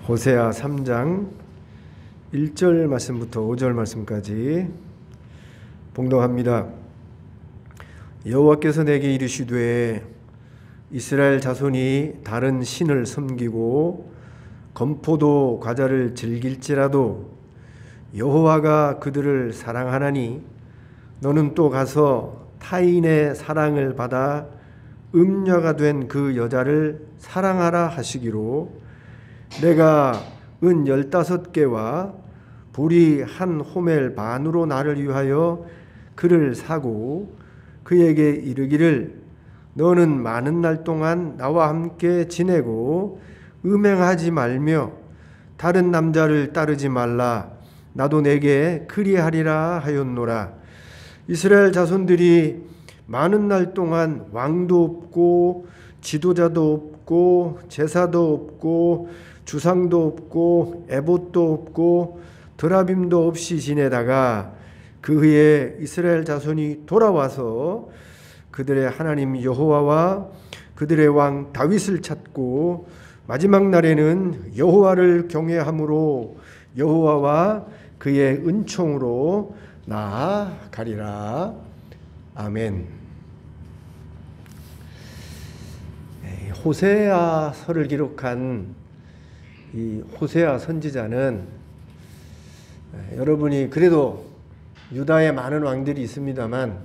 호세아 3장 1절 말씀부터 5절 말씀까지 봉독합니다. 여호와께서 내게 이르시되 이스라엘 자손이 다른 신을 섬기고 건포도 과자를 즐길지라도 여호와가 그들을 사랑하나니 너는 또 가서 타인의 사랑을 받아 음녀가 된 그 여자를 사랑하라 하시기로 내가 은 15개와 보리 한 호멜 반으로 나를 위하여 그를 사고 그에게 이르기를 너는 많은 날 동안 나와 함께 지내고 음행하지 말며 다른 남자를 따르지 말라. 나도 내게 그리하리라 하였노라. 이스라엘 자손들이 많은 날 동안 왕도 없고 지도자도 없고 제사도 없고 주상도 없고 에봇도 없고 드라빔도 없이 지내다가 그 후에 이스라엘 자손이 돌아와서 그들의 하나님 여호와와 그들의 왕 다윗을 찾고 마지막 날에는 여호와를 경외함으로 여호와와 그의 은총으로 나아가리라. 아멘. 호세아서를 기록한 이 호세아 선지자는 여러분이 그래도 유다에 많은 왕들이 있습니다만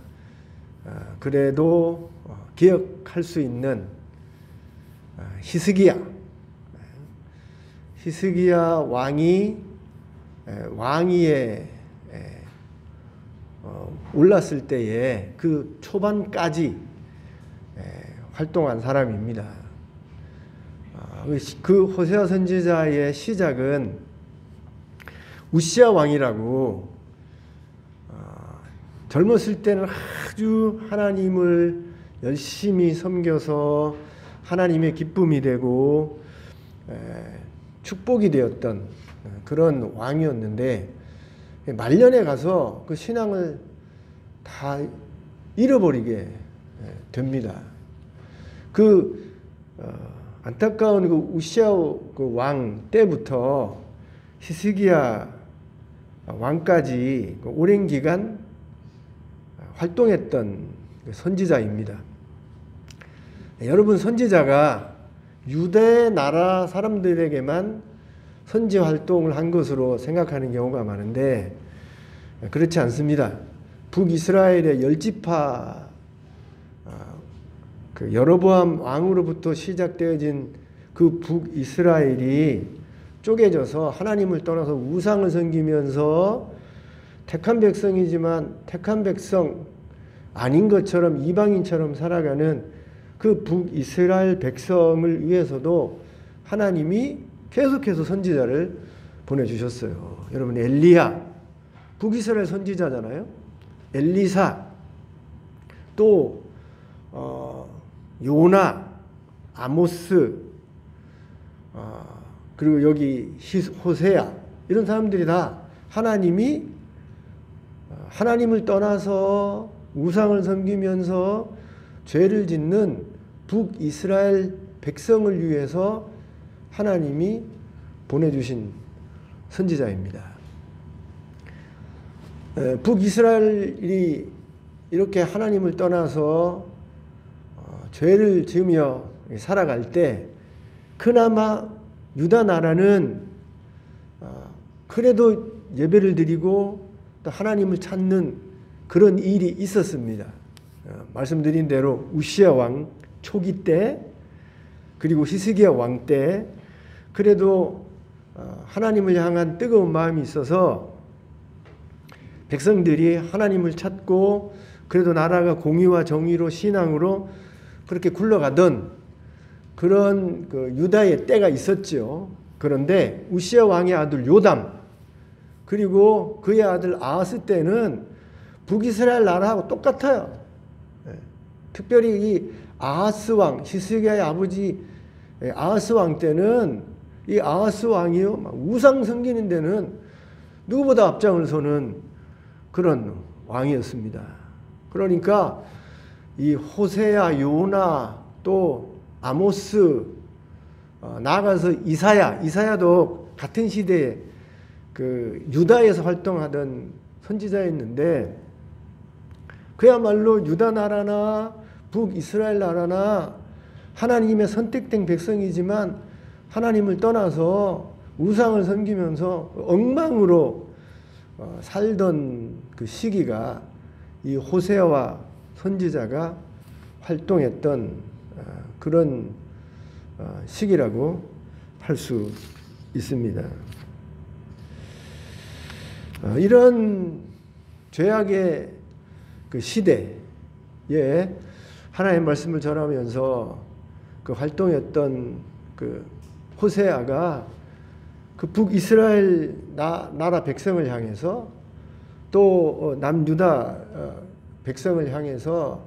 그래도 기억할 수 있는 히스기야 왕이 왕위에 올랐을 때에 그 초반까지 활동한 사람입니다. 그 호세아 선지자의 시작은 우시야 왕이라고 젊었을 때는 아주 하나님을 열심히 섬겨서 하나님의 기쁨이 되고 축복이 되었던 그런 왕이었는데 말년에 가서 그 신앙을 다 잃어버리게 됩니다. 안타까운 그 우시야 그 왕 때부터 히스기야 왕까지 오랜 기간 활동했던 선지자입니다. 여러분, 선지자가 유대 나라 사람들에게만 선지 활동을 한 것으로 생각하는 경우가 많은데 그렇지 않습니다. 북이스라엘의 10지파 그 여로보암 왕으로부터 시작되어진 그 북이스라엘이 쪼개져서 하나님을 떠나서 우상을 섬기면서 택한 백성이지만 택한 백성 아닌 것처럼 이방인처럼 살아가는 그 북이스라엘 백성을 위해서도 하나님이 계속해서 선지자를 보내주셨어요. 여러분, 엘리야 북이스라엘 선지자잖아요. 엘리사, 또 요나, 아모스, 그리고 여기 호세아, 이런 사람들이 다 하나님이 하나님을 떠나서 우상을 섬기면서 죄를 짓는 북이스라엘 백성을 위해서 하나님이 보내주신 선지자입니다. 북이스라엘이 이렇게 하나님을 떠나서 죄를 지으며 살아갈 때 그나마 유다 나라는 그래도 예배를 드리고 또 하나님을 찾는 그런 일이 있었습니다. 말씀드린 대로 우시야 왕 초기 때 그리고 히스기야 왕 때 그래도 하나님을 향한 뜨거운 마음이 있어서 백성들이 하나님을 찾고 그래도 나라가 공의와 정의로 신앙으로 그렇게 굴러가던 그런 그 유다의 때가 있었죠. 그런데 우시야 왕의 아들 요담 그리고 그의 아들 아하스 때는 북이스라엘 나라하고 똑같아요. 특별히 이 아하스 왕, 히스기야의 아버지 아하스 왕 때는 이 아하스 왕이요 우상 섬기는 데는 누구보다 앞장을 서는 그런 왕이었습니다. 그러니까 이 호세아, 요나, 또 아모스, 나아가서 이사야도 같은 시대에 그 유다에서 활동하던 선지자였는데 그야말로 유다 나라나 북이스라엘 나라나 하나님의 선택된 백성이지만 하나님을 떠나서 우상을 섬기면서 엉망으로 살던 그 시기가 이 호세아와 선지자가 활동했던 그런 시기라고 할 수 있습니다. 이런 죄악의 그 시대에 하나님의 말씀을 전하면서 그 활동했던 그 호세아가 그 북이스라엘 나라 백성을 향해서 또 남유다 백성을 향해서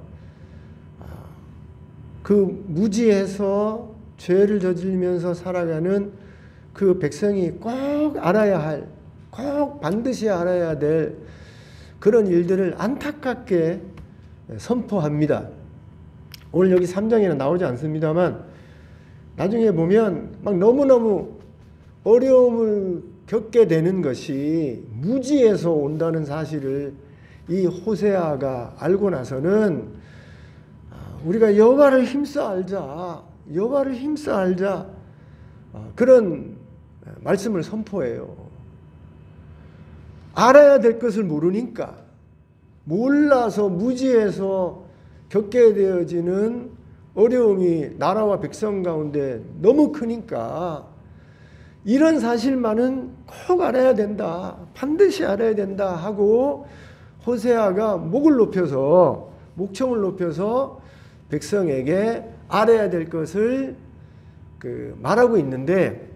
그 무지해서 죄를 저지르면서 살아가는 그 백성이 꼭 알아야 할, 꼭 반드시 알아야 될 그런 일들을 안타깝게 선포합니다. 오늘 여기 3장에는 나오지 않습니다만 나중에 보면 막 너무너무 어려움을 겪게 되는 것이 무지에서 온다는 사실을 이 호세아가 알고 나서는 우리가 여호와를 힘써 알자, 여호와를 힘써 알자, 그런 말씀을 선포해요. 알아야 될 것을 모르니까, 몰라서 무지해서 겪게 되어지는 어려움이 나라와 백성 가운데 너무 크니까 이런 사실만은 꼭 알아야 된다, 반드시 알아야 된다 하고 호세아가 목청을 높여서 백성에게 알아야 될 것을 말하고 있는데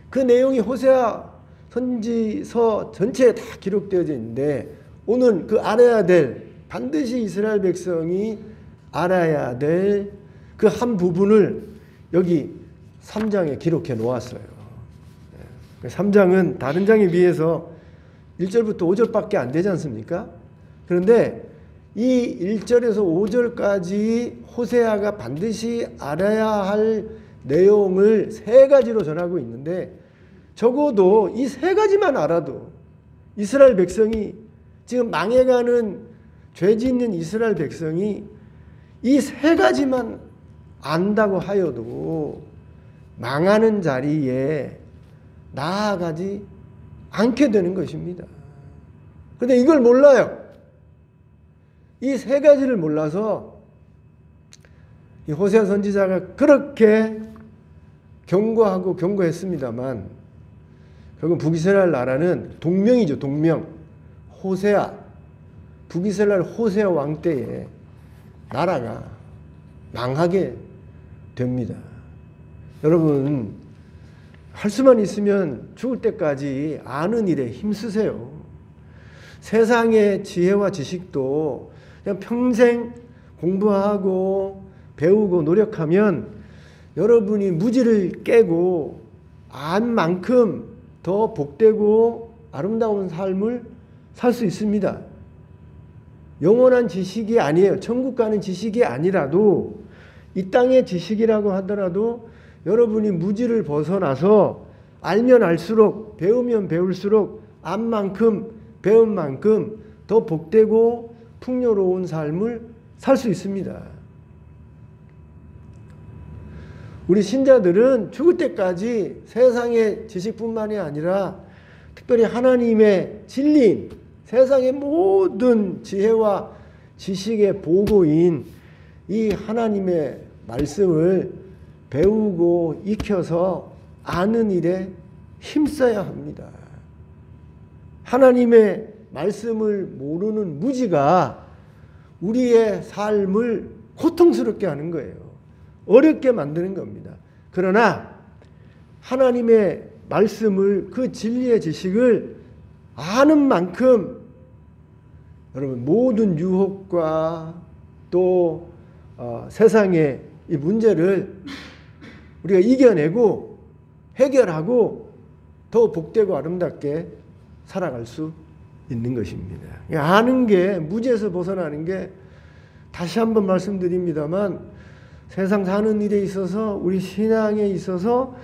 그 내용이 호세아 선지서 전체에 다 기록되어져 있는데 오늘 그 알아야 될, 반드시 이스라엘 백성이 알아야 될 그 한 부분을 여기 3장에 기록해 놓았어요. 3장은 다른 장에 비해서 1절부터 5절밖에 안 되지 않습니까? 그런데 이 1절에서 5절까지 호세아가 반드시 알아야 할 내용을 3가지로 전하고 있는데 적어도 이 3가지만 알아도 이스라엘 백성이 지금 망해가는 죄 짓는 이스라엘 백성이 이 3가지만 안다고 하여도 망하는 자리에 나아가지 않게 되는 것입니다. 그런데 이걸 몰라요. 이 3가지를 몰라서 이 호세아 선지자가 그렇게 경고했습니다만 결국 북이스라엘 나라는 동명이죠. 동명. 호세아, 북이스라엘 호세아 왕 때에 나라가 망하게 됩니다. 여러분, 할 수만 있으면 죽을 때까지 아는 일에 힘쓰세요. 세상의 지혜와 지식도 그냥 평생 공부하고 배우고 노력하면 여러분이 무지를 깨고 안 만큼 더 복되고 아름다운 삶을 살 수 있습니다. 영원한 지식이 아니에요. 천국 가는 지식이 아니라도 이 땅의 지식이라고 하더라도 여러분이 무지를 벗어나서 알면 알수록 배우면 배울수록 안 만큼 배운 만큼 더 복되고 풍요로운 삶을 살 수 있습니다. 우리 신자들은 죽을 때까지 세상의 지식뿐만이 아니라 특별히 하나님의 진리인 세상의 모든 지혜와 지식의 보고인 이 하나님의 말씀을 배우고 익혀서 아는 일에 힘써야 합니다. 하나님의 말씀을 모르는 무지가 우리의 삶을 고통스럽게 하는 거예요. 어렵게 만드는 겁니다. 그러나 하나님의 말씀을, 그 진리의 지식을 아는 만큼 여러분 모든 유혹과 또 세상의 이 문제를 우리가 이겨내고 해결하고 더 복되고 아름답게 살아갈 수 있는 것입니다. 아는 게, 무지에서 벗어나는 게, 다시 한번 말씀드립니다만 세상 사는 일에 있어서 우리 신앙에 있어서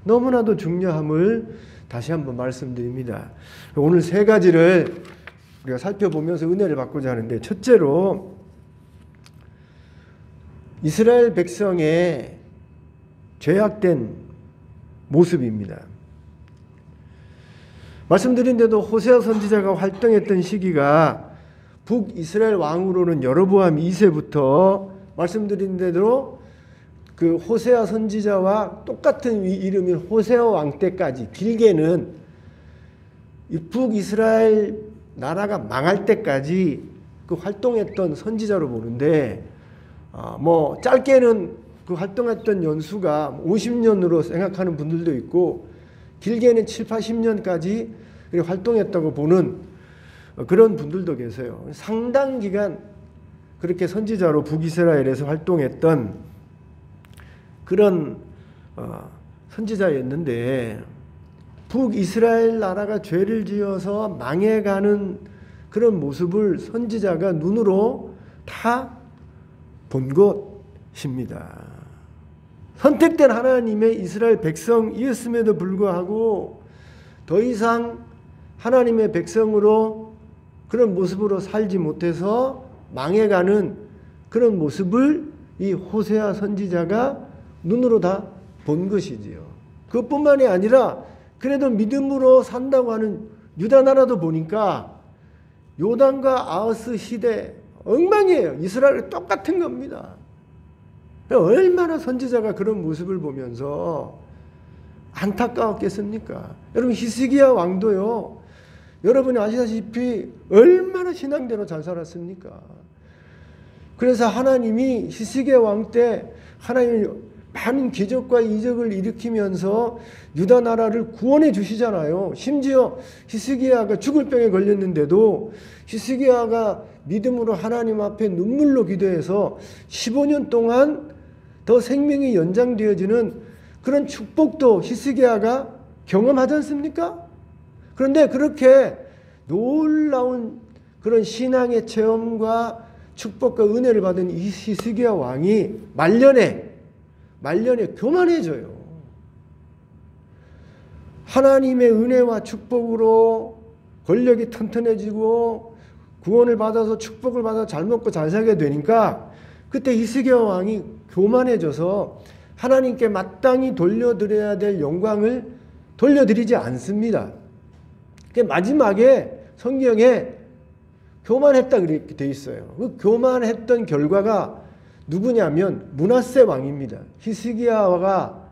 너무나도 중요함을 다시 한번 말씀드립니다. 오늘 세 가지를 우리가 살펴보면서 은혜를 받고자 하는데, 첫째로 이스라엘 백성의 죄악된 모습입니다. 말씀드린 대로 호세아 선지자가 활동했던 시기가 북이스라엘 왕으로는 여로보암 2세부터 말씀드린 대로 그 호세아 선지자와 똑같은 이름인 호세아 왕 때까지, 길게는 이 북이스라엘 나라가 망할 때까지 그 활동했던 선지자로 보는데, 뭐 짧게는 그 활동했던 연수가 50년으로 생각하는 분들도 있고, 길게는 7, 80년까지 활동했다고 보는 그런 분들도 계세요. 상당 기간 그렇게 선지자로 북이스라엘에서 활동했던 그런 선지자였는데, 북이스라엘 나라가 죄를 지어서 망해가는 그런 모습을 선지자가 눈으로 다 본 것입니다. 선택된 하나님의 이스라엘 백성이었음에도 불구하고 더 이상 하나님의 백성으로 그런 모습으로 살지 못해서 망해가는 그런 모습을 이 호세아 선지자가 눈으로 다 본 것이지요. 그것뿐만이 아니라 그래도 믿음으로 산다고 하는 유다 나라도 보니까 요단과 아하스 시대 엉망이에요. 이스라엘이 똑같은 겁니다. 얼마나 선지자가 그런 모습을 보면서 안타까웠겠습니까? 여러분, 히스기야 왕도요, 여러분이 아시다시피 얼마나 신앙대로 잘 살았습니까? 그래서 하나님이 히스기야 왕 때 하나님이 많은 기적과 이적을 일으키면서 유다 나라를 구원해 주시잖아요. 심지어 히스기야가 죽을 병에 걸렸는데도 히스기야가 믿음으로 하나님 앞에 눈물로 기도해서 15년 동안 더 생명이 연장되어지는 그런 축복도 히스기야가 경험하지 않습니까? 그런데 그렇게 놀라운 그런 신앙의 체험과 축복과 은혜를 받은 이 히스기야 왕이 말년에 교만해져요. 하나님의 은혜와 축복으로 권력이 튼튼해지고 구원을 받아서 축복을 받아 잘 먹고 잘 살게 되니까 그때 히스기야 왕이 교만해져서 하나님께 마땅히 돌려드려야 될 영광을 돌려드리지 않습니다. 마지막에 성경에 교만했다 그렇게 돼 있어요. 그 교만했던 결과가 누구냐면 므낫세 왕입니다. 히스기야가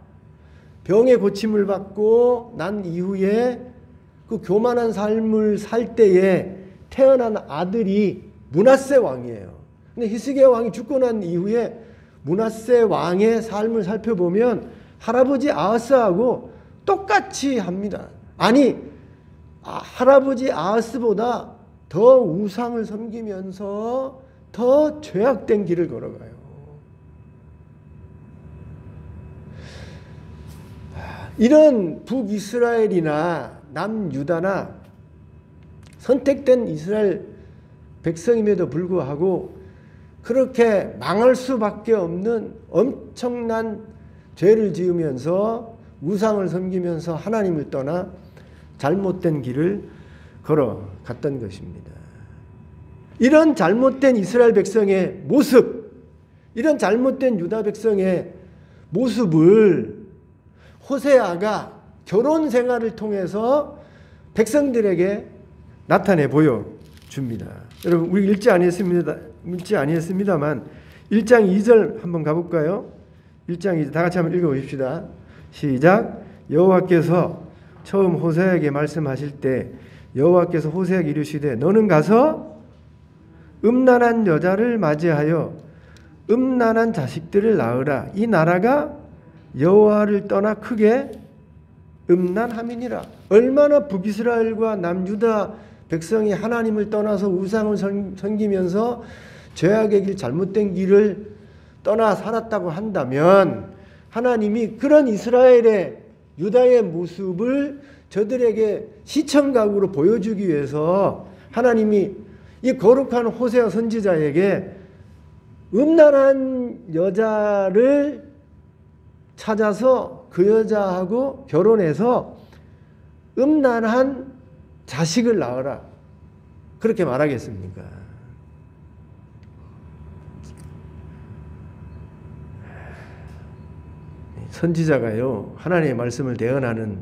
병의 고침을 받고 난 이후에 그 교만한 삶을 살 때에 태어난 아들이 므낫세 왕이에요. 근데 히스기야 왕이 죽고 난 이후에 므낫세 왕의 삶을 살펴보면 할아버지 아하스하고 똑같이 합니다. 아니, 할아버지 아하스보다 더 우상을 섬기면서 더 죄악된 길을 걸어가요. 이런 북이스라엘이나 남유다나 선택된 이스라엘 백성임에도 불구하고 그렇게 망할 수밖에 없는 엄청난 죄를 지으면서 우상을 섬기면서 하나님을 떠나 잘못된 길을 걸어갔던 것입니다. 이런 잘못된 이스라엘 백성의 모습, 이런 잘못된 유다 백성의 모습을 호세아가 결혼 생활을 통해서 백성들에게 나타내 보여줍니다. 여러분, 우리 읽지 아니했습니다만 1장 2절 한번 가볼까요? 1장 2절 다 같이 한번 읽어보십시다. 시작. 여호와께서 처음 호세아에게 말씀하실 때 여호와께서 호세아에게 이르시되 너는 가서 음란한 여자를 맞이하여 음란한 자식들을 낳으라. 이 나라가 여호와를 떠나 크게 음란함이니라. 얼마나 북이스라엘과 남유다 백성이 하나님을 떠나서 우상을 섬기면서 죄악의 길, 잘못된 길을 떠나 살았다고 한다면 하나님이 그런 이스라엘의 유다의 모습을 저들에게 시청각으로 보여주기 위해서 하나님이 이 거룩한 호세아 선지자에게 음란한 여자를 찾아서 그 여자하고 결혼해서 음란한 자식을 낳으라. 그렇게 말하겠습니까? 선지자가요, 하나님의 말씀을 대언하는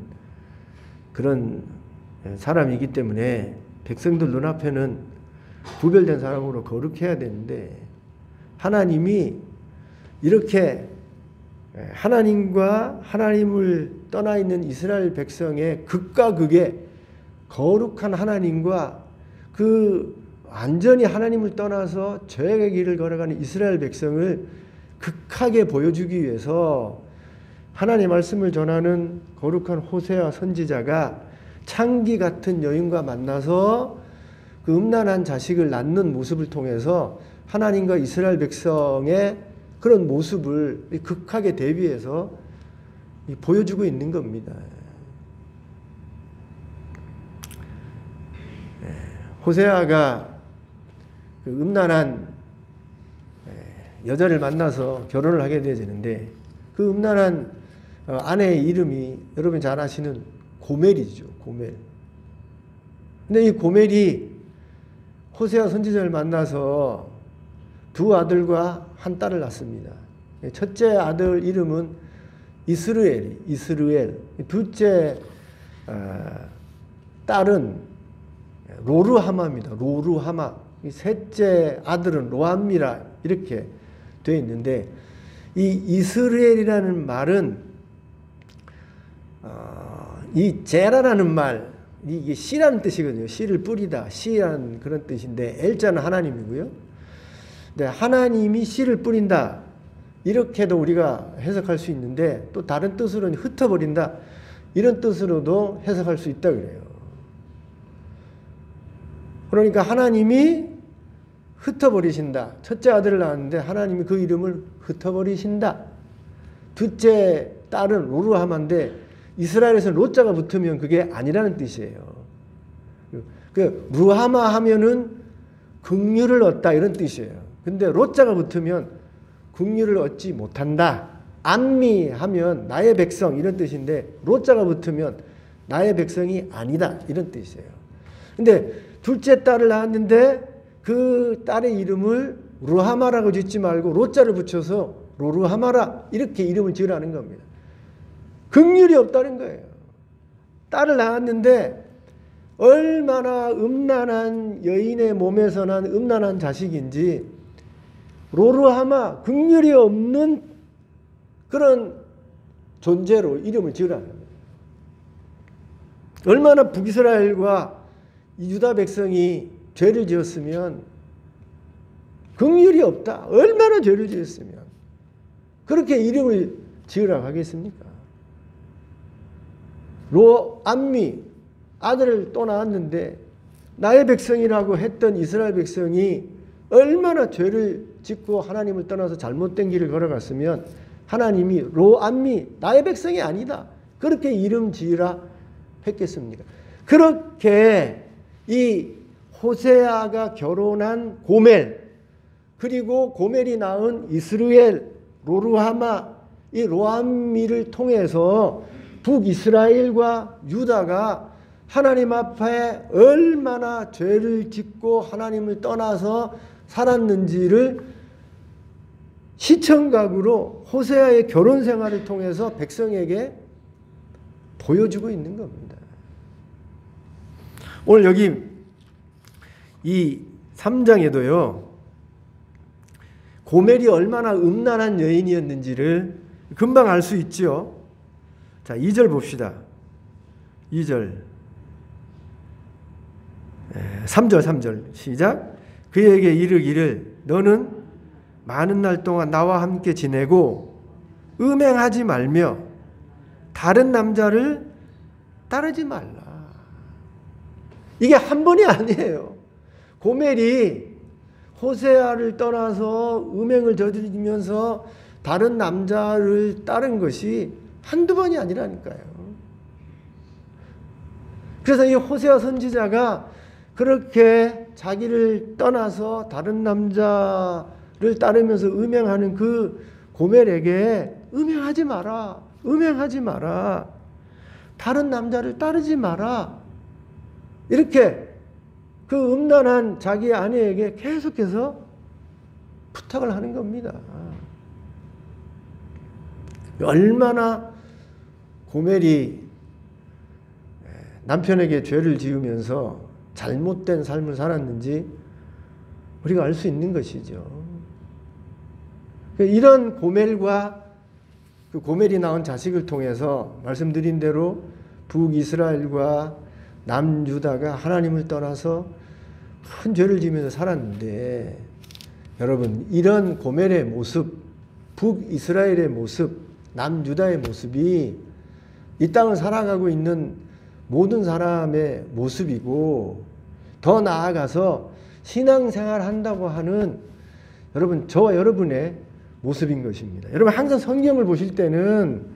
그런 사람이기 때문에 백성들 눈앞에는 구별된 사람으로 거룩해야 되는데, 하나님이 이렇게 하나님과 하나님을 떠나 있는 이스라엘 백성의 극과 극의 거룩한 하나님과 그 완전히 하나님을 떠나서 죄악의 길을 걸어가는 이스라엘 백성을 극하게 보여주기 위해서 하나님의 말씀을 전하는 거룩한 호세아 선지자가 창기 같은 여인과 만나서 그 음란한 자식을 낳는 모습을 통해서 하나님과 이스라엘 백성의 그런 모습을 극하게 대비해서 보여주고 있는 겁니다. 호세아가 그 음란한 여자를 만나서 결혼을 하게 되어지는데, 그 음란한 아내의 이름이 여러분 잘 아시는 고멜이죠. 고멜. 근데 이 고멜이 호세아 선지자를 만나서 두 아들과 한 딸을 낳습니다. 첫째 아들 이름은 이스르엘. 둘째 딸은 로르하마입니다. 로르하마. 셋째 아들은 로암미라 이렇게 되어 있는데, 이 이스라엘이라는 말은 이 제라라는 말, 이게 씨라는 뜻이거든요. 씨를 뿌리다, 씨라는 그런 뜻인데, 엘자는 하나님이고요. 네, 하나님이 씨를 뿌린다, 이렇게도 우리가 해석할 수 있는데, 또 다른 뜻으로는 흩어버린다, 이런 뜻으로도 해석할 수 있다 그래요. 그러니까 하나님이 흩어버리신다. 첫째 아들을 낳았는데 하나님이 그 이름을 흩어버리신다. 둘째 딸은 로르하마인데, 이스라엘에서 로자가 붙으면 그게 아니라는 뜻이에요. 그 루하마 하면은 긍휼을 얻다 이런 뜻이에요. 근데 로자가 붙으면 긍휼을 얻지 못한다. 암미 하면 나의 백성 이런 뜻인데, 로자가 붙으면 나의 백성이 아니다 이런 뜻이에요. 근데 둘째 딸을 낳았는데 그 딸의 이름을 루하마라고 짓지 말고 로자를 붙여서 로르하마라 이렇게 이름을 지으라는 겁니다. 긍휼이 없다는 거예요. 딸을 낳았는데 얼마나 음란한 여인의 몸에서 난 음란한 자식인지 로르하마, 긍휼이 없는 그런 존재로 이름을 지으라는 겁니다. 얼마나 북이스라엘과 유다 백성이 죄를 지었으면, 긍휼이 없다, 얼마나 죄를 지었으면 그렇게 이름을 지으라고 하겠습니까? 로암미 아들을 또 낳았는데 나의 백성이라고 했던 이스라엘 백성이 얼마나 죄를 짓고 하나님을 떠나서 잘못된 길을 걸어갔으면 하나님이 로암미 나의 백성이 아니다 그렇게 이름 지으라 했겠습니까? 그렇게 이 호세아가 결혼한 고멜, 그리고 고멜이 낳은 이스르엘, 로르하마, 이 로암미를 통해서 북이스라엘과 유다가 하나님 앞에 얼마나 죄를 짓고 하나님을 떠나서 살았는지를 시청각으로 호세아의 결혼 생활을 통해서 백성에게 보여주고 있는 겁니다. 오늘 여기 이 3장에도요, 고멜이 얼마나 음란한 여인이었는지를 금방 알 수 있죠. 자, 2절 봅시다. 2절. 3절 시작. 그에게 이르기를 너는 많은 날 동안 나와 함께 지내고 음행하지 말며 다른 남자를 따르지 말라. 이게 한 번이 아니에요. 고멜이 호세아를 떠나서 음행을 저지르면서 다른 남자를 따른 것이 한두 번이 아니라니까요. 그래서 이 호세아 선지자가 그렇게 자기를 떠나서 다른 남자를 따르면서 음행하는 그 고멜에게 음행하지 마라. 음행하지 마라. 다른 남자를 따르지 마라. 이렇게 그 음란한 자기 아내에게 계속해서 부탁을 하는 겁니다. 얼마나 고멜이 남편에게 죄를 지으면서 잘못된 삶을 살았는지 우리가 알 수 있는 것이죠. 이런 고멜과 그 고멜이 낳은 자식을 통해서 말씀드린 대로 북이스라엘과 남유다가 하나님을 떠나서 큰 죄를 지으면서 살았는데, 여러분, 이런 고멜의 모습, 북이스라엘의 모습, 남유다의 모습이 이 땅을 살아가고 있는 모든 사람의 모습이고, 더 나아가서 신앙생활 한다고 하는 여러분, 저와 여러분의 모습인 것입니다. 여러분, 항상 성경을 보실 때는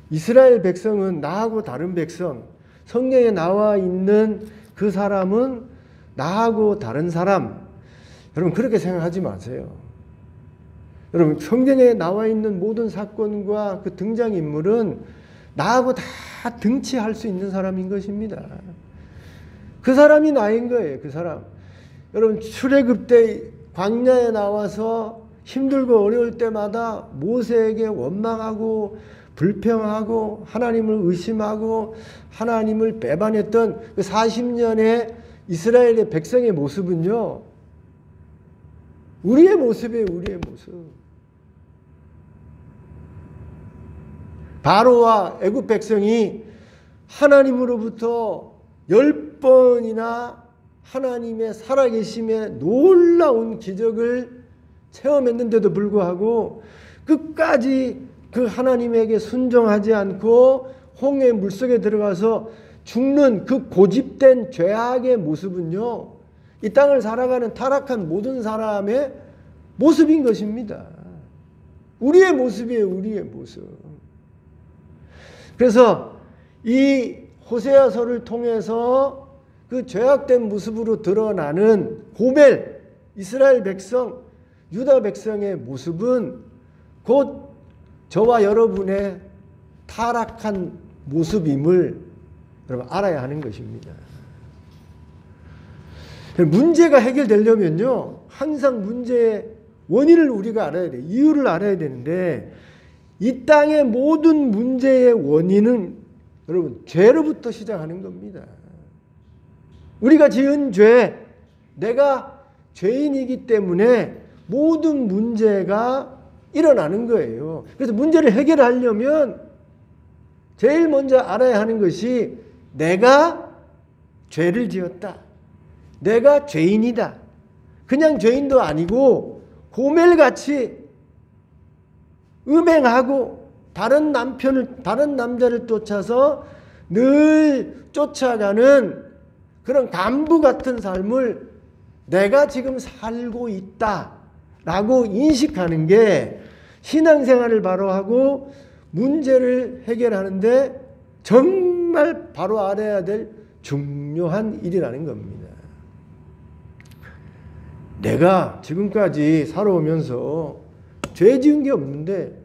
이스라엘 백성은 나하고 다른 백성, 성경에 나와 있는 그 사람은 나하고 다른 사람, 여러분 그렇게 생각하지 마세요. 여러분, 성경에 나와 있는 모든 사건과 그 등장인물은 나하고 다 등치할 수 있는 사람인 것입니다. 그 사람이 나인 거예요. 그 사람. 여러분, 출애굽 때 광야에 나와서 힘들고 어려울 때마다 모세에게 원망하고 불평하고 하나님을 의심하고 하나님을 배반했던 그 40년의 이스라엘의 백성의 모습은요, 우리의 모습이에요. 우리의 모습. 바로와 애굽 백성이 하나님으로부터 10번이나 하나님의 살아계심에 놀라운 기적을 체험했는데도 불구하고 끝까지 그 하나님에게 순종하지 않고 홍해 물속에 들어가서 죽는 그 고집된 죄악의 모습은요, 이 땅을 살아가는 타락한 모든 사람의 모습인 것입니다. 우리의 모습이에요. 우리의 모습. 그래서 이 호세아서를 통해서 그 죄악된 모습으로 드러나는 고멜, 이스라엘 백성, 유다 백성의 모습은 곧 저와 여러분의 타락한 모습임을 여러분 알아야 하는 것입니다. 문제가 해결되려면요, 항상 문제의 원인을 우리가 알아야 돼요. 이유를 알아야 되는데, 이 땅의 모든 문제의 원인은 여러분 죄로부터 시작하는 겁니다. 우리가 지은 죄, 내가 죄인이기 때문에 모든 문제가 일어나는 거예요. 그래서 문제를 해결하려면 제일 먼저 알아야 하는 것이 내가 죄를 지었다. 내가 죄인이다. 그냥 죄인도 아니고 고멜같이 음행하고 다른 남자를 쫓아서 늘 쫓아가는 그런 간부 같은 삶을 내가 지금 살고 있다라고 인식하는 게 신앙생활을 바로 하고 문제를 해결하는데 정말 바로 알아야 될 중요한 일이라는 겁니다. 내가 지금까지 살아오면서 죄 지은 게 없는데,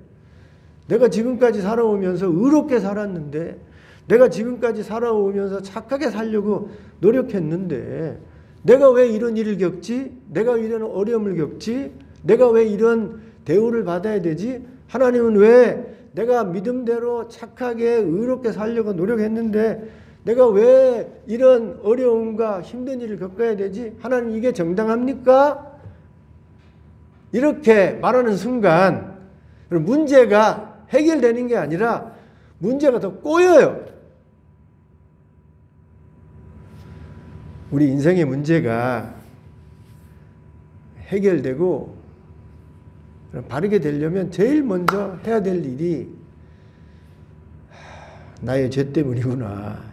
내가 지금까지 살아오면서 의롭게 살았는데, 내가 지금까지 살아오면서 착하게 살려고 노력했는데, 내가 왜 이런 일을 겪지? 내가 왜 이런 어려움을 겪지? 내가 왜 이런 대우를 받아야 되지? 하나님은 왜 내가 믿음대로 착하게 의롭게 살려고 노력했는데 내가 왜 이런 어려움과 힘든 일을 겪어야 되지? 하나님, 이게 정당합니까? 이렇게 말하는 순간 문제가 해결되는 게 아니라 문제가 더 꼬여요. 우리 인생의 문제가 해결되고 바르게 되려면 제일 먼저 해야 될 일이 나의 죄 때문이구나.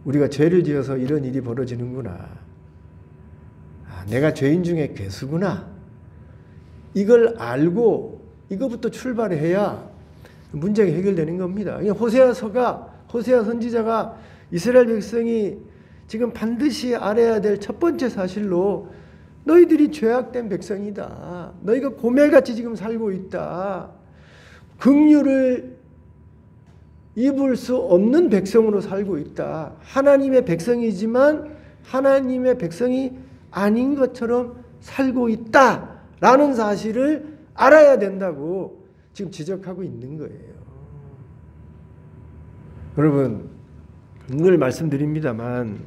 우리가 죄를 지어서 이런 일이 벌어지는구나. 내가 죄인 중에 괴수구나. 이걸 알고 이것부터 출발해야 문제가 해결되는 겁니다. 호세아 선지자가 이스라엘 백성이 지금 반드시 알아야 될 첫 번째 사실로 너희들이 죄악된 백성이다. 너희가 고멜같이 지금 살고 있다. 긍휼을 입을 수 없는 백성으로 살고 있다. 하나님의 백성이지만 하나님의 백성이 아닌 것처럼 살고 있다라는 사실을 알아야 된다고 지금 지적하고 있는 거예요. 여러분, 늘 말씀드립니다만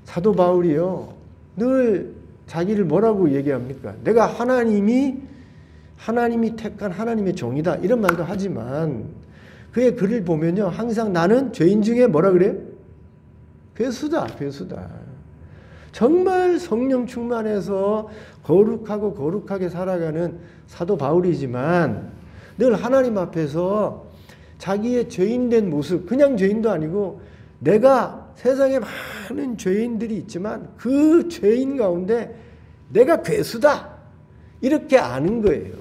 사도 바울이요, 늘 자기를 뭐라고 얘기합니까? 내가 하나님이 택한 하나님의 종이다 이런 말도 하지만 그의 글을 보면요, 항상 나는 죄인 중에 뭐라 그래요? 괴수다. 정말 성령 충만해서 거룩하게 살아가는 사도 바울이지만 늘 하나님 앞에서 자기의 죄인된 모습, 그냥 죄인도 아니고 내가 세상에 많은 죄인들이 있지만 그 죄인 가운데 내가 괴수다 이렇게 아는 거예요.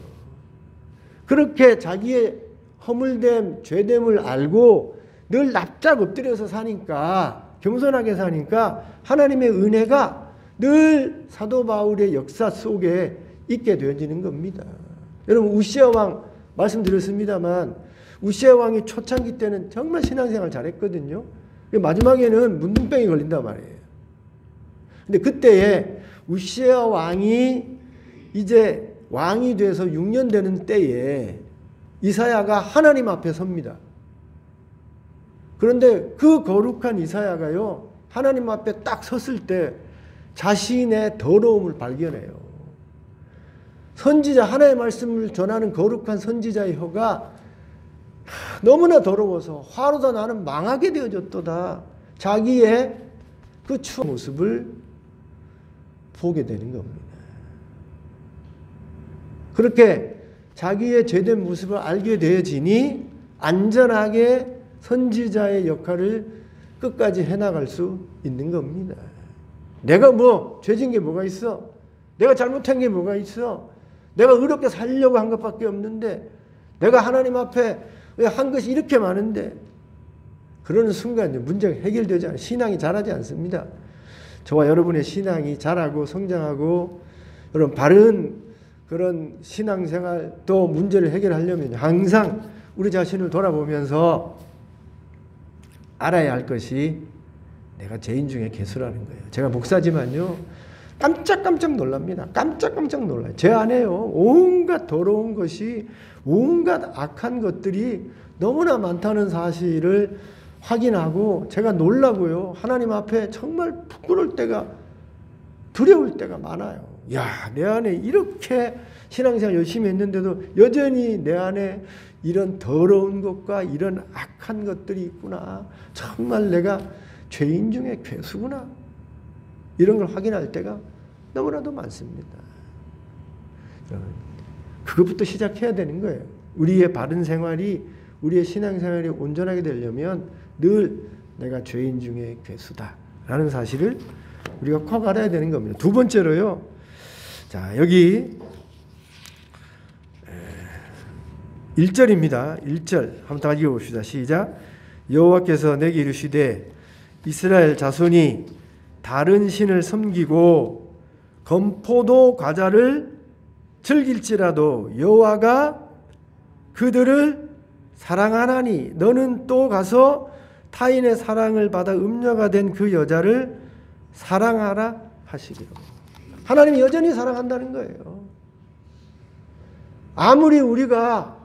그렇게 자기의 허물됨, 죄됨을 알고 늘 납작 엎드려서 사니까, 겸손하게 사니까 하나님의 은혜가 늘 사도 바울의 역사 속에 있게 되어지는 겁니다. 여러분, 우시아 왕 말씀드렸습니다만 우시아 왕이 초창기 때는 정말 신앙생활 잘했거든요. 마지막에는 문둥병이 걸린단 말이에요. 근데 그때에 우시아 왕이 이제 왕이 돼서 6년 되는 때에 이사야가 하나님 앞에 섭니다. 그런데 그 거룩한 이사야가요, 하나님 앞에 딱 섰을 때 자신의 더러움을 발견해요. 선지자, 하나님의 말씀을 전하는 거룩한 선지자의 혀가 너무나 더러워서 화로다 나는 망하게 되어졌도다. 자기의 그 추한 모습을 보게 되는 겁니다. 그렇게 자기의 죄된 모습을 알게 되어지니 안전하게 선지자의 역할을 끝까지 해나갈 수 있는 겁니다. 내가 뭐 죄진 게 뭐가 있어? 내가 잘못한 게 뭐가 있어? 내가 의롭게 살려고 한 것밖에 없는데, 내가 하나님 앞에 왜 한 것이 이렇게 많은데, 그러는 순간 문제가 해결되지 않아요. 신앙이 자라지 않습니다. 저와 여러분의 신앙이 자라고 성장하고 여러분 바른 그런 신앙생활 또 문제를 해결하려면 항상 우리 자신을 돌아보면서 알아야 할 것이 내가 죄인 중에 괴수라는 거예요. 제가 목사지만요, 깜짝깜짝 놀랍니다. 깜짝깜짝 놀라요. 제 안에요, 온갖 더러운 것이, 온갖 악한 것들이 너무나 많다는 사실을 확인하고 제가 놀라고요. 하나님 앞에 정말 부끄러울 때가, 두려울 때가 많아요. 야, 내 안에 이렇게 신앙생활 열심히 했는데도 여전히 내 안에 이런 더러운 것과 이런 악한 것들이 있구나. 정말 내가 죄인 중에 괴수구나. 이런 걸 확인할 때가 너무나도 많습니다. 그것부터 시작해야 되는 거예요. 우리의 바른 생활이, 우리의 신앙생활이 온전하게 되려면 늘 내가 죄인 중에 괴수다라는 사실을 우리가 꼭 알아야 되는 겁니다. 두 번째로요. 자, 여기 1절입니다. 1절 한번 다 읽어봅시다. 시작. 여호와께서 내게 이르시되 이스라엘 자손이 다른 신을 섬기고 건포도 과자를 즐길지라도 여호와가 그들을 사랑하나니 너는 또 가서 타인의 사랑을 받아 음녀가 된 그 여자를 사랑하라 하시기로. 하나님이 여전히 사랑한다는 거예요. 아무리 우리가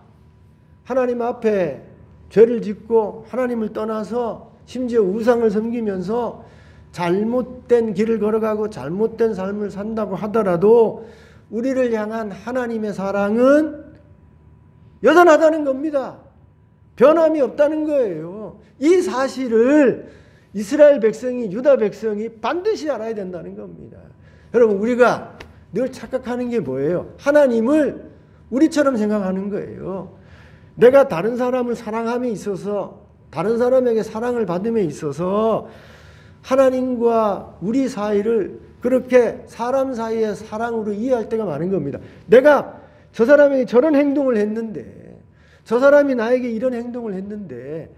하나님 앞에 죄를 짓고 하나님을 떠나서 심지어 우상을 섬기면서 잘못된 길을 걸어가고 잘못된 삶을 산다고 하더라도 우리를 향한 하나님의 사랑은 여전하다는 겁니다. 변함이 없다는 거예요. 이 사실을 이스라엘 백성이, 유다 백성이 반드시 알아야 된다는 겁니다. 여러분, 우리가 늘 착각하는 게 뭐예요? 하나님을 우리처럼 생각하는 거예요. 내가 다른 사람을 사랑함에 있어서, 다른 사람에게 사랑을 받음에 있어서 하나님과 우리 사이를 그렇게 사람 사이의 사랑으로 이해할 때가 많은 겁니다. 내가 저 사람에게 저런 행동을 했는데, 저 사람이 나에게 이런 행동을 했는데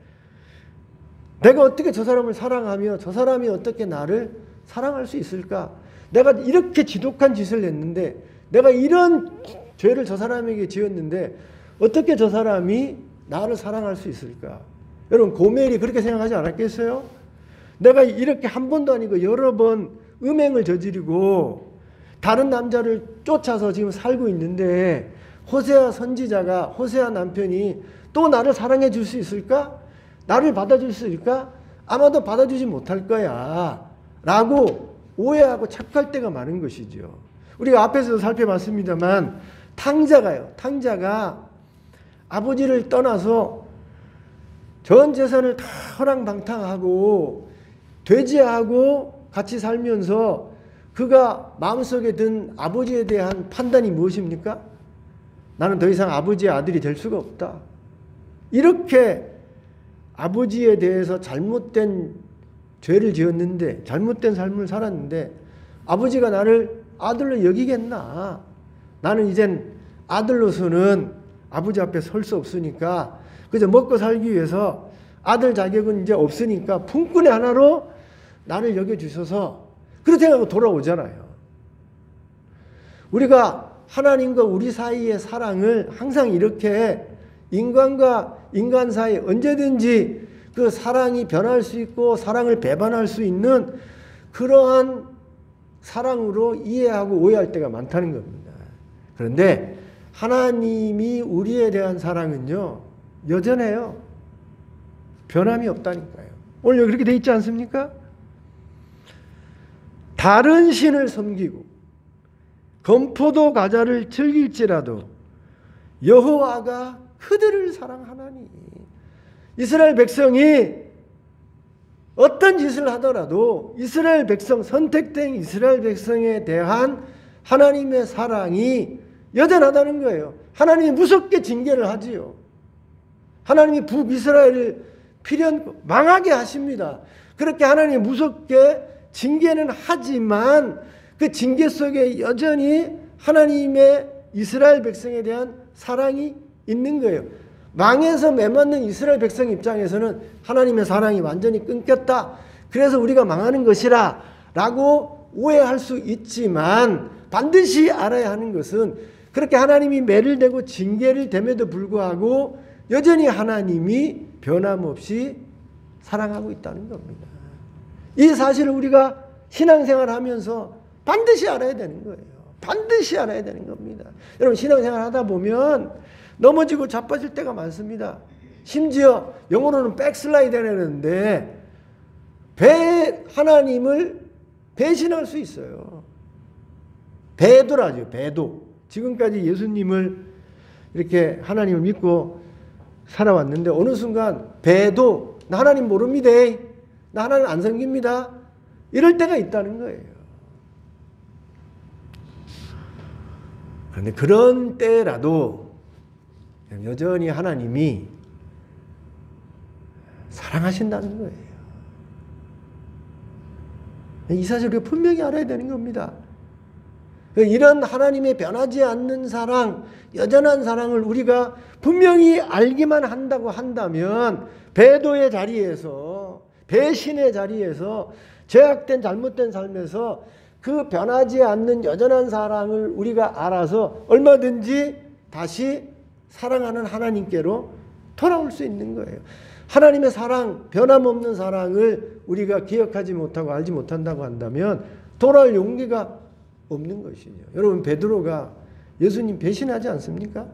내가 어떻게 저 사람을 사랑하며 저 사람이 어떻게 나를 사랑할 수 있을까? 내가 이렇게 지독한 짓을 했는데, 내가 이런 죄를 저 사람에게 지었는데 어떻게 저 사람이 나를 사랑할 수 있을까? 여러분, 고멜이 그렇게 생각하지 않았겠어요? 내가 이렇게 한 번도 아니고 여러 번 음행을 저지르고 다른 남자를 쫓아서 지금 살고 있는데 호세아 선지자가, 호세아 남편이 또 나를 사랑해 줄 수 있을까? 나를 받아줄 수 있을까? 아마도 받아주지 못할 거야 라고 오해하고 착할 때가 많은 것이죠. 우리가 앞에서도 살펴봤습니다만 탕자가 아버지를 떠나서 전 재산을 다 허랑방탕하고 돼지하고 같이 살면서 그가 마음속에 든 아버지에 대한 판단이 무엇입니까? 나는 더 이상 아버지의 아들이 될 수가 없다. 이렇게 아버지에 대해서 잘못된 죄를 지었는데, 잘못된 삶을 살았는데 아버지가 나를 아들로 여기겠나? 나는 이젠 아들로서는 아버지 앞에 설 수 없으니까 그저 먹고 살기 위해서 아들 자격은 이제 없으니까 품꾼의 하나로 나를 여겨주셔서, 그렇게 생각하고 돌아오잖아요. 우리가 하나님과 우리 사이의 사랑을 항상 이렇게 인간과 인간 사이 언제든지 그 사랑이 변할 수 있고 사랑을 배반할 수 있는 그러한 사랑으로 이해하고 오해할 때가 많다는 겁니다. 그런데 하나님이 우리에 대한 사랑은요, 여전해요. 변함이 없다니까요. 오늘 여기 그렇게 돼 있지 않습니까? 다른 신을 섬기고 건포도 과자를 즐길지라도 여호와가 그들을 사랑하나니. 이스라엘 백성이 어떤 짓을 하더라도 이스라엘 백성, 선택된 이스라엘 백성에 대한 하나님의 사랑이 여전하다는 거예요. 하나님이 무섭게 징계를 하지요. 하나님이 북이스라엘을 필연 망하게 하십니다. 그렇게 하나님이 무섭게 징계는 하지만 그 징계 속에 여전히 하나님의 이스라엘 백성에 대한 사랑이 있는 거예요. 망해서 매맞는 이스라엘 백성 입장에서는 하나님의 사랑이 완전히 끊겼다, 그래서 우리가 망하는 것이라 라고 오해할 수 있지만, 반드시 알아야 하는 것은 그렇게 하나님이 매를 대고 징계를 댐에도 불구하고 여전히 하나님이 변함없이 사랑하고 있다는 겁니다. 이 사실을 우리가 신앙생활 하면서 반드시 알아야 되는 거예요. 반드시 알아야 되는 겁니다. 여러분, 신앙생활 하다 보면 넘어지고 자빠질 때가 많습니다. 심지어 영어로는 백슬라이드 하는데 하나님을 배신할 수 있어요. 배도라죠. 배도. 지금까지 예수님을 이렇게 하나님을 믿고 살아왔는데 어느 순간 배도, 나 하나님 모릅니다, 나 하나님 안 섬깁니다, 이럴 때가 있다는 거예요. 그런데 그런 때라도 여전히 하나님이 사랑하신다는 거예요. 이 사실을 우리가 분명히 알아야 되는 겁니다. 이런 하나님의 변하지 않는 사랑, 여전한 사랑을 우리가 분명히 알기만 한다고 한다면 배도의 자리에서, 배신의 자리에서, 죄악된 잘못된 삶에서 그 변하지 않는 여전한 사랑을 우리가 알아서 얼마든지 다시 사랑하는 하나님께로 돌아올 수 있는 거예요. 하나님의 사랑, 변함없는 사랑을 우리가 기억하지 못하고 알지 못한다고 한다면 돌아올 용기가 없는 것이죠. 여러분, 베드로가 예수님 배신하지 않습니까?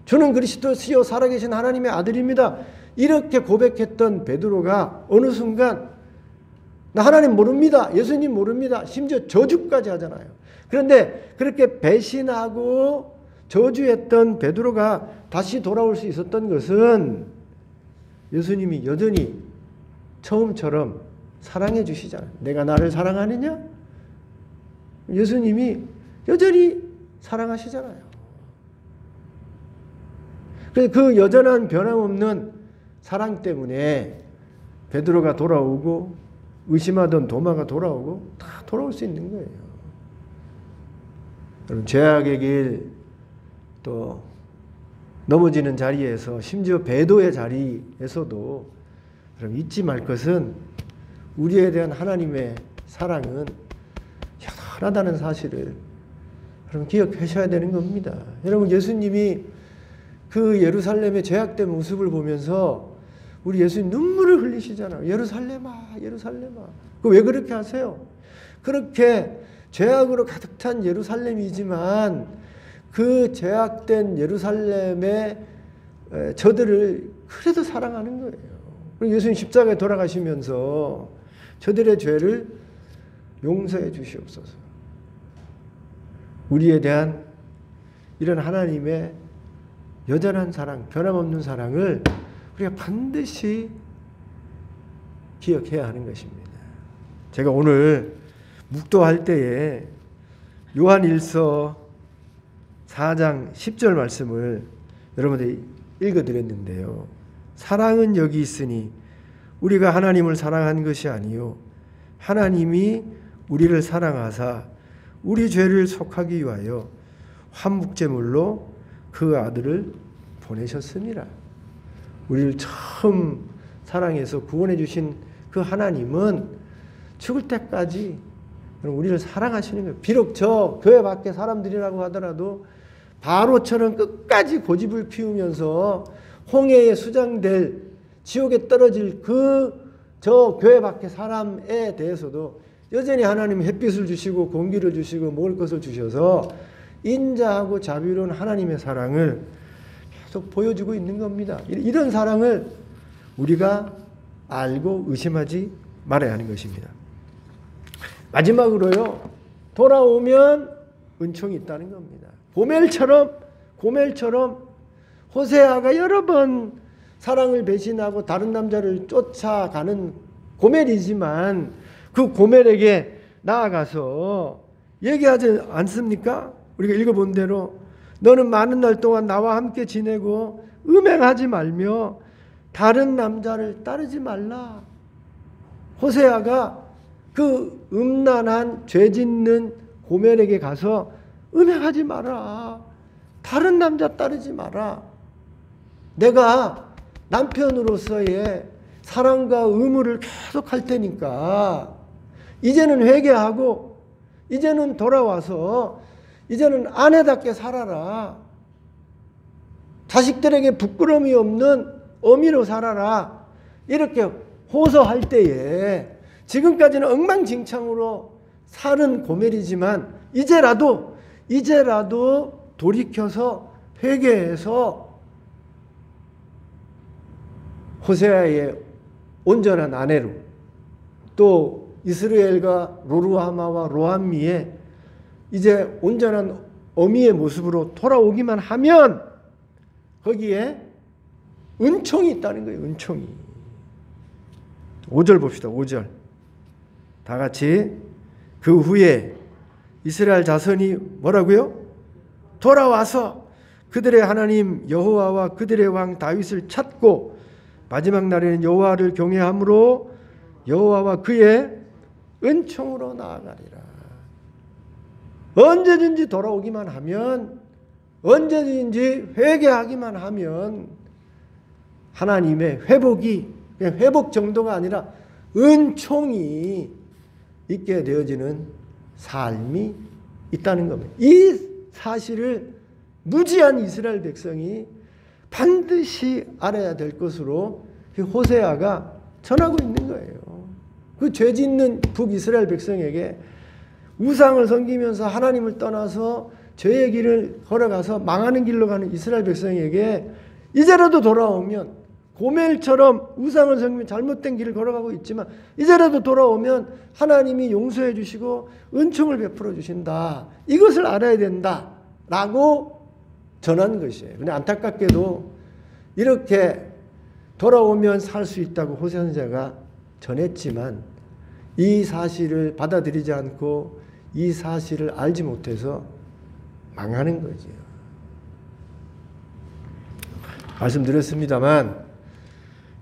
저는 그리스도시요 살아계신 하나님의 아들입니다, 이렇게 고백했던 베드로가 어느 순간 나 하나님 모릅니다, 예수님 모릅니다, 심지어 저주까지 하잖아요. 그런데 그렇게 배신하고 저주했던 베드로가 다시 돌아올 수 있었던 것은 예수님이 여전히 처음처럼 사랑해 주시잖아요. 내가 나를 사랑하느냐? 예수님이 여전히 사랑하시잖아요. 그래서 그 여전한 변함없는 사랑 때문에 베드로가 돌아오고 의심하던 도마가 돌아오고 다 돌아올 수 있는 거예요. 여러분, 죄악의 길, 또 넘어지는 자리에서, 심지어 배도의 자리에서도 여러분 잊지 말 것은 우리에 대한 하나님의 사랑은 하나다는 사실을 여러분 기억하셔야 되는 겁니다. 여러분 예수님이 그 예루살렘의 죄악된 모습을 보면서 우리 예수님 눈물을 흘리시잖아요. 예루살렘아, 예루살렘아. 그 왜 그렇게 하세요? 그렇게 죄악으로 가득 찬 예루살렘이지만 그 죄악된 예루살렘의 저들을 그래도 사랑하는 거예요. 그리고 예수님 십자가에 돌아가시면서 저들의 죄를 용서해 주시옵소서. 우리에 대한 이런 하나님의 여전한 사랑, 변함없는 사랑을 우리가 반드시 기억해야 하는 것입니다. 제가 오늘 묵도할 때에 요한일서 4장 10절 말씀을 여러분들이 읽어드렸는데요. 사랑은 여기 있으니 우리가 하나님을 사랑한 것이 아니요 하나님이 우리를 사랑하사 우리 죄를 속하기 위하여 환목제물로 그 아들을 보내셨습니다. 우리를 처음 사랑해서 구원해 주신 그 하나님은 죽을 때까지 우리를 사랑하시는 거예요. 비록 저 교회 밖에 사람들이라고 하더라도 바로처럼 끝까지 고집을 피우면서 홍해에 수장될 지옥에 떨어질 저 교회 밖에 사람에 대해서도 여전히 하나님은 햇빛을 주시고 공기를 주시고 먹을 것을 주셔서 인자하고 자비로운 하나님의 사랑을 계속 보여주고 있는 겁니다. 이런 사랑을 우리가 알고 의심하지 말아야 하는 것입니다. 마지막으로요. 돌아오면 은총이 있다는 겁니다. 고멜처럼 호세아가 여러 번 사랑을 배신하고 다른 남자를 쫓아가는 고멜이지만 그 고멜에게 나아가서 얘기하지 않습니까? 우리가 읽어본 대로 너는 많은 날 동안 나와 함께 지내고 음행하지 말며 다른 남자를 따르지 말라. 호세아가 그 음란한 죄짓는 고멜에게 가서 음행하지 마라. 다른 남자 따르지 마라. 내가 남편으로서의 사랑과 의무를 계속 할 테니까 이제는 회개하고 이제는 돌아와서 이제는 아내답게 살아라. 자식들에게 부끄러움이 없는 어미로 살아라. 이렇게 호소할 때에 지금까지는 엉망진창으로 사는 고멜이지만 이제라도 돌이켜서 회개해서 호세아의 온전한 아내로 또 이스라엘과 로루하마와 로함미의 이제 온전한 어미의 모습으로 돌아오기만 하면 거기에 은총이 있다는 거예요. 은총이. 5절 봅시다. 5절. 다 같이 그 후에 이스라엘 자손이 뭐라고요? 돌아와서 그들의 하나님 여호와와 그들의 왕 다윗을 찾고 마지막 날에는 여호와를 경외함으로 여호와와 그의 은총으로 나아가리라. 언제든지 돌아오기만 하면 언제든지 회개하기만 하면 하나님의 회복이 그냥 회복 정도가 아니라 은총이 있게 되어지는 삶이 있다는 겁니다. 이 사실을 무지한 이스라엘 백성이 반드시 알아야 될 것으로 호세아가 전하고 있는 거예요. 그 죄짓는 북이스라엘 백성에게 우상을 섬기면서 하나님을 떠나서 죄의 길을 걸어가서 망하는 길로 가는 이스라엘 백성에게 이제라도 돌아오면 고멜처럼 우상을 섬기면 잘못된 길을 걸어가고 있지만 이제라도 돌아오면 하나님이 용서해 주시고 은총을 베풀어 주신다. 이것을 알아야 된다라고 전한 것이에요. 근데 안타깝게도 이렇게 돌아오면 살 수 있다고 호세아 선지자가 전했지만 이 사실을 받아들이지 않고 이 사실을 알지 못해서 망하는 거죠. 말씀드렸습니다만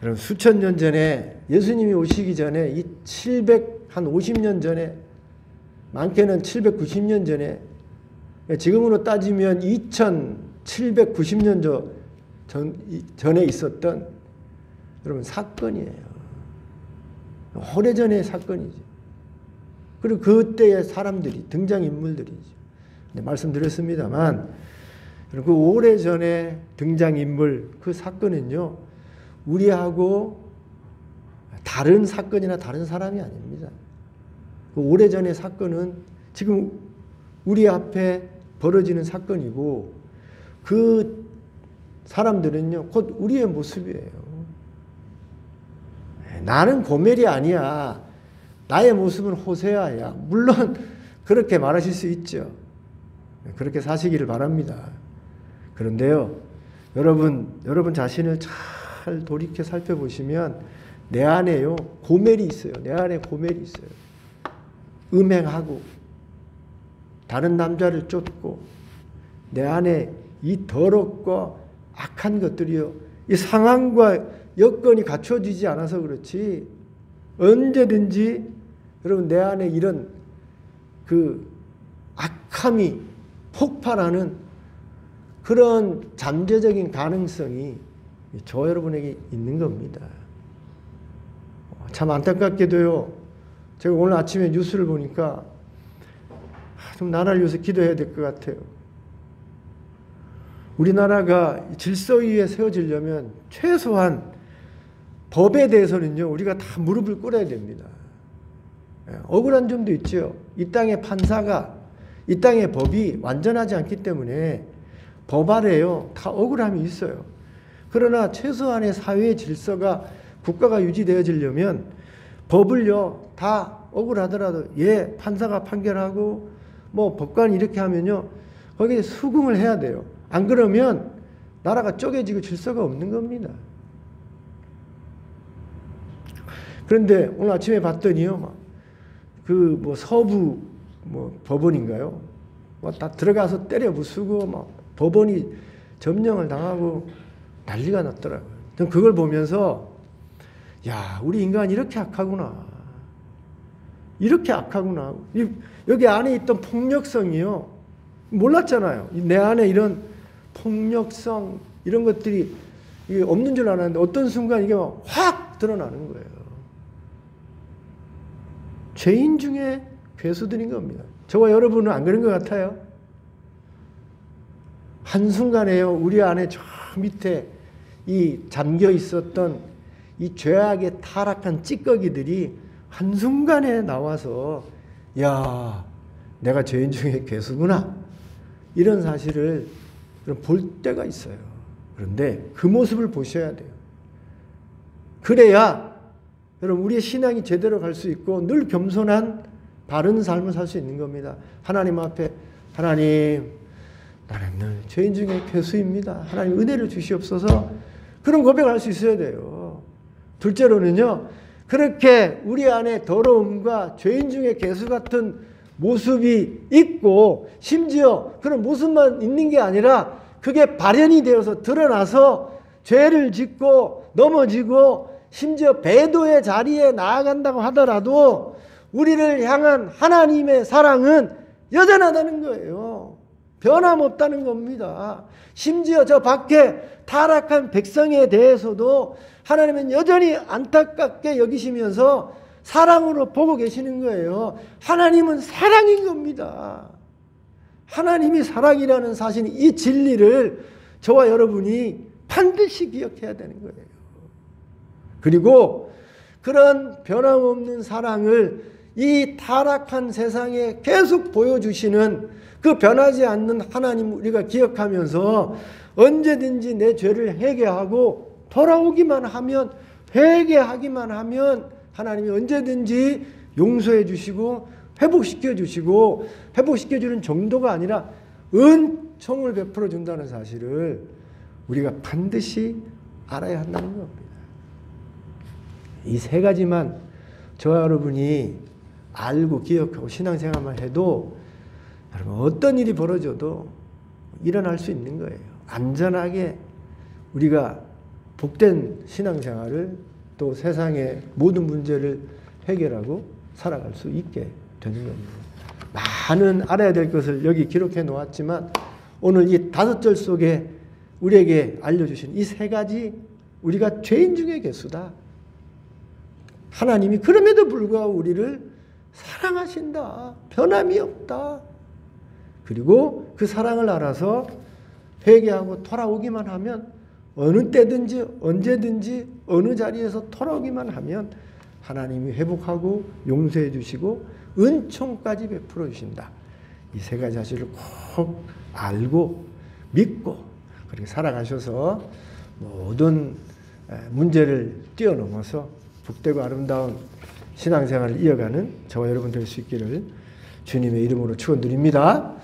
여러분 수천 년 전에 예수님이 오시기 전에 이 750년 전에 많게는 790년 전에 지금으로 따지면 2790년 전에 있었던 여러분 사건이에요. 오래전의 사건이죠. 그리고 그때의 사람들이 등장인물들이죠. 네, 말씀드렸습니다만 그 오래전에 등장인물 그 사건은요 우리하고 다른 사건이나 다른 사람이 아닙니다. 그 오래전의 사건은 지금 우리 앞에 벌어지는 사건이고 그 사람들은요 곧 우리의 모습이에요. 나는 고멜이 아니야. 나의 모습은 호세아야. 물론 그렇게 말하실 수 있죠. 그렇게 사시기를 바랍니다. 그런데요, 여러분 자신을 잘 돌이켜 살펴보시면 내 안에요 고멜이 있어요. 내 안에 고멜이 있어요. 음행하고 다른 남자를 쫓고 내 안에 이 더럽고 악한 것들이요. 이 상황과 여건이 갖춰지지 않아서 그렇지 언제든지 여러분 내 안에 이런 그 악함이 폭발하는 그런 잠재적인 가능성이 저 여러분에게 있는 겁니다. 참 안타깝게도요. 제가 오늘 아침에 뉴스를 보니까 좀 나라를 위해서 기도해야 될 것 같아요. 우리나라가 질서 위에 세워지려면 최소한 법에 대해서는요 우리가 다 무릎을 꿇어야 됩니다. 억울한 점도 있죠. 이 땅의 판사가 이 땅의 법이 완전하지 않기 때문에 법 아래요 다 억울함이 있어요. 그러나 최소한의 사회의 질서가 국가가 유지되어지려면 법을요 다 억울하더라도 판사가 판결하고 뭐 법관이 이렇게 하면요 거기에 수긍을 해야 돼요. 안 그러면 나라가 쪼개지고 질서가 없는 겁니다. 그런데 오늘 아침에 봤더니요 그 뭐 서부 뭐 법원인가요? 뭐 다 들어가서 때려 부수고 막 법원이 점령을 당하고 난리가 났더라고요. 전 그걸 보면서 야 우리 인간 이렇게 악하구나. 이렇게 악하구나. 여기 안에 있던 폭력성이요 몰랐잖아요. 내 안에 이런 폭력성 이런 것들이 이게 없는 줄 알았는데 어떤 순간 이게 확 드러나는 거예요. 죄인 중에 괴수들인 겁니다. 저와 여러분은 안 그런 것 같아요? 한순간에요 우리 안에 저 밑에 이 잠겨 있었던 이 죄악의 타락한 찌꺼기들이 한순간에 나와서 야 내가 죄인 중에 괴수구나 이런 사실을 볼 때가 있어요. 그런데 그 모습을 보셔야 돼요. 그래야 여러분 우리의 신앙이 제대로 갈 수 있고 늘 겸손한 바른 삶을 살 수 있는 겁니다. 하나님 앞에 하나님 나는 늘 죄인 중에 괴수입니다. 하나님 은혜를 주시옵소서 그런 고백을 할 수 있어야 돼요. 둘째로는요 그렇게 우리 안에 더러움과 죄인 중에 괴수 같은 모습이 있고 심지어 그런 모습만 있는 게 아니라 그게 발현이 되어서 드러나서 죄를 짓고 넘어지고 심지어 배도의 자리에 나아간다고 하더라도 우리를 향한 하나님의 사랑은 여전하다는 거예요. 변함없다는 겁니다. 심지어 저 밖에 타락한 백성에 대해서도 하나님은 여전히 안타깝게 여기시면서 사랑으로 보고 계시는 거예요. 하나님은 사랑인 겁니다. 하나님이 사랑이라는 사실, 이 진리를 저와 여러분이 반드시 기억해야 되는 거예요. 그리고 그런 변함없는 사랑을 이 타락한 세상에 계속 보여주시는 그 변하지 않는 하나님 우리가 기억하면서 언제든지 내 죄를 회개하고 돌아오기만 하면, 회개하기만 하면 하나님이 언제든지 용서해 주시고 회복시켜 주시고, 회복시켜 주는 정도가 아니라 은총을 베풀어 준다는 사실을 우리가 반드시 알아야 한다는 겁니다. 이 세 가지만 저와 여러분이 알고 기억하고 신앙생활만 해도 여러분 어떤 일이 벌어져도 일어날 수 있는 거예요. 안전하게 우리가 복된 신앙생활을, 또 세상의 모든 문제를 해결하고 살아갈 수 있게 되는 겁니다. 많은 알아야 될 것을 여기 기록해 놓았지만 오늘 이 5절 속에 우리에게 알려주신 이 세 가지, 우리가 죄인 중에 괴수다. 하나님이 그럼에도 불구하고 우리를 사랑하신다. 변함이 없다. 그리고 그 사랑을 알아서 회개하고 돌아오기만 하면 어느 때든지 언제든지 어느 자리에서 돌아오기만 하면 하나님이 회복하고 용서해 주시고 은총까지 베풀어 주신다. 이 세 가지 사실을 꼭 알고 믿고 그렇게 살아가셔서 모든 문제를 뛰어넘어서 복되고 아름다운 신앙생활을 이어가는 저와 여러분 될 수 있기를 주님의 이름으로 축원드립니다.